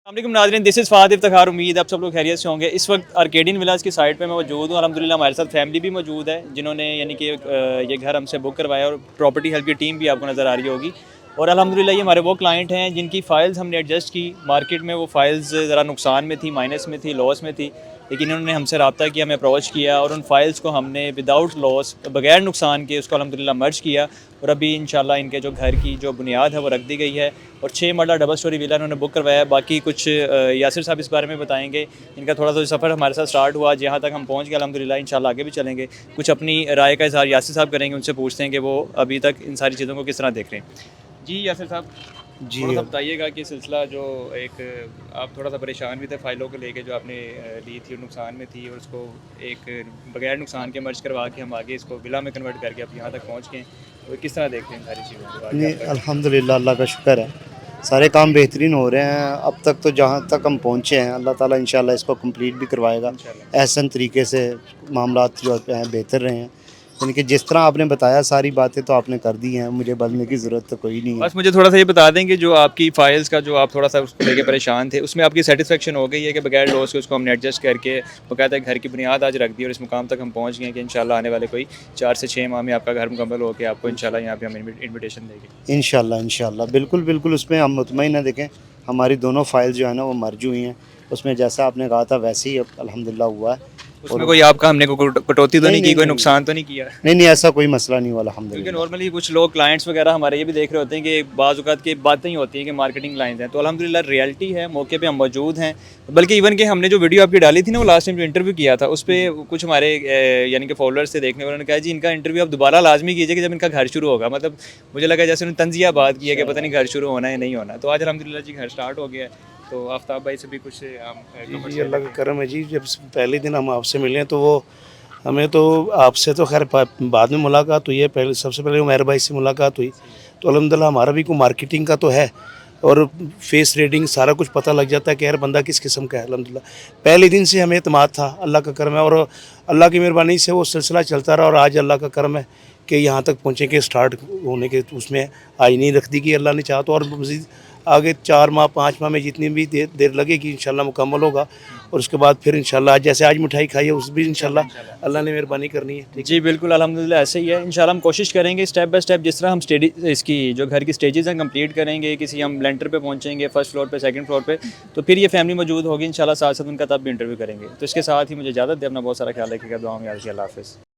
अस्सलाम नाज़रीन, this is फ़ाद Iftikhar. उम्मीद आप सब लोग खैरियत से होंगे। इस वक्त आर्केडियन विलास की साइट पे मैं मौजूद हूँ। अल्हम्दुलिल्लाह हमारे साथ फैमिली भी मौजूद है जिन्होंने यानी कि ये घर हमसे बुक करवाया और प्रॉपर्टी हेल्प की टीम भी आपको नज़र आ रही होगी। और अल्हम्दुलिल्लाह ये हमारे वो क्लाइंट हैं जिनकी फ़ाइल्स हमने एडजस्ट की। मार्केट में वो फ़ाइल्स ज़रा नुकसान में थी, माइनस में थी, लॉस में थी, लेकिन इन्होंने हमसे रब्ता किया, हमें अप्रोच किया और उन फाइल्स को हमने विदाउट लॉस, बगैर नुकसान के उसको अल्हम्दुलिल्लाह मर्ज किया। और अभी इंशाल्लाह इनके जो घर की जो बुनियाद है वो रख दी गई है और 6 मरला डबल स्टोरी विला इन्होंने बुक करवाया है। बाकी कुछ यासिर साहब इस बारे में बताएंगे। इनका थोड़ा सा सफ़र हमारे साथ स्टार्ट हुआ, जहाँ तक हम पहुँच गए अल्हम्दुलिल्लाह। इंशाल्लाह आगे भी चलेंगे। कुछ अपनी राय का इज़हार यासिर साहब करेंगे, उनसे पूछते हैं कि वो अभी तक इन सारी चीज़ों को किस तरह देख रहे हैं। जी यासिर साहब, जी थोड़ा सा बताइएगा कि सिलसिला जो एक आप थोड़ा सा परेशान भी थे फ़ाइलों को लेके जो आपने ली थी और नुकसान में थी, और उसको एक बगैर नुकसान के मर्ज करवा के हम आगे इसको विला में कन्वर्ट करके अब यहाँ तक पहुँच गए। तो किस तरह देखते हैं इन सारी चीज़ों को आगे नहीं, आपका? अल्हम्दुलिल्लाह अल्लाह का शुक्र है, सारे काम बेहतरीन हो रहे हैं। अब तक तो जहाँ तक हम पहुँचे हैं अल्लाह ताला इंशाल्लाह इसको कंप्लीट भी करवाएगा। इंशाल्लाह। एहसन तरीके से मामलात जो हैं बेहतर रहे हैं, यानी कि जिस तरह आपने बताया सारी बातें तो आपने कर दी हैं, मुझे बदलने की ज़रूरत तो कोई नहीं है। बस मुझे थोड़ा सा ये बता दें कि जो आपकी फ़ाइल्स का जो आप थोड़ा सा उसको लेके परेशान थे, उसमें आपकी सेटिस्फेक्शन हो गई है कि बगैर लॉस के उसको हमने एडजस्ट करके बाकायदा घर की बुनियाद आज रख दी और इस मुकाम तक हम पहुँच गए कि इंशाल्लाह आने वाले कोई 4 से 6 माह में आपका घर मुकम्मल हो के आपको इंशाल्लाह यहाँ पे हम इन्विटेशन देंगे। इंशाल्लाह इंशाल्लाह बिल्कुल बिल्कुल उसमें हम मुतमईन हैं। देखें, हमारी दोनों फ़ाइल जो है ना वो मर्ज हुई हैं, उसमें जैसा आपने कहा था वैसे ही अब अल्हम्दुलिल्लाह हुआ है। उसमें और कोई आपका हमने कोई कटौती तो नहीं नहीं की, नहीं कोई नहीं नहीं नुकसान तो नहीं किया? नहीं नहीं, ऐसा कोई मसला नहीं हुआ क्योंकि अल्हम्दुलिल्लाह। नॉर्मली कुछ लोग क्लाइंट्स वगैरह हमारे ये भी देख रहे होते हैं कि बाज़ औक़ात की बातें ही होती हैं कि मार्केटिंग लाइन्स हैं, तो अल्हम्दुलिल्लाह रियलिटी है, मौके पे हम मौजूद हैं। बल्कि इवन कि हमने जो वीडियो आपकी डाली थी ना, वो लास्ट टाइम जो इंटरव्यू किया था, उस पे कुछ हमारे यानी कि फॉलोअर्स थे देखने, उन्होंने कहा जी इनका इंटरव्यू आप दोबारा लाजमी कीजिए कि जब इनका घर शुरू होगा। मतलब मुझे लगा जैसे उन्होंने तंज़िया बात की है कि पता नहीं घर शुरू होना है नहीं होना। तो आज अल्हम्दुलिल्लाह जी घर स्टार्ट हो गया है। तो आफ्ताब भाई से भी कुछ हम जी कमेंट्स जी, ले अल्लाह का लेते हैं। करम है जी। जब पहले दिन हम आपसे मिले हैं तो वो हमें तो आपसे तो खैर बाद में मुलाकात हुई है, पहले सबसे पहले उमैर भाई से मुलाकात हुई। तो अल्हम्दुलिल्लाह हमारा भी कोई मार्केटिंग का तो है और फेस रीडिंग सारा कुछ पता लग जाता है कि यार बंदा किस किस्म का है। अल्हम्दुलिल्लाह पहले दिन से हमें एतमाद था, अल्लाह का करम है और अल्लाह की मेहरबानी से वो सिलसिला चलता रहा और आज अल्लाह का करम है कि यहाँ तक पहुँचे कि स्टार्ट होने के उसमें आज नहीं रख दी कि अल्लाह ने चाहा तो और मज़ीद आगे 4 माह 5 माह में जितनी भी देर लगेगी इंशाल्लाह मुकम्मल होगा। और उसके बाद फिर इंशाल्लाह जैसे आज मिठाई खाई है उस भी इंशाल्लाह अल्लाह ने मेहरबानी करनी है। ठीक है जी बिल्कुल, अल्हम्दुलिल्लाह ऐसे ही है। इंशाल्लाह हम कोशिश करेंगे स्टेप बाय स्टेप, जिस तरह हम स्टडी इसकी जो घर की स्टेजेस हैं कंप्लीट करेंगे, किसी हम लेंटर पे पहुंचेंगे, फर्स्ट फ्लोर पे, सेकंड फ्लोर पे, तो फिर ये फैमिली मौजूद होगी इंशाल्लाह, साथ साथ उनका तब भी इंटरव्यू करेंगे। तो इसके साथ ही मुझे इजाज़त दें, अपना बहुत सारा ख्याल रखिएगा, दुआ में याद रखिए। अल्लाह हाफ़िज़।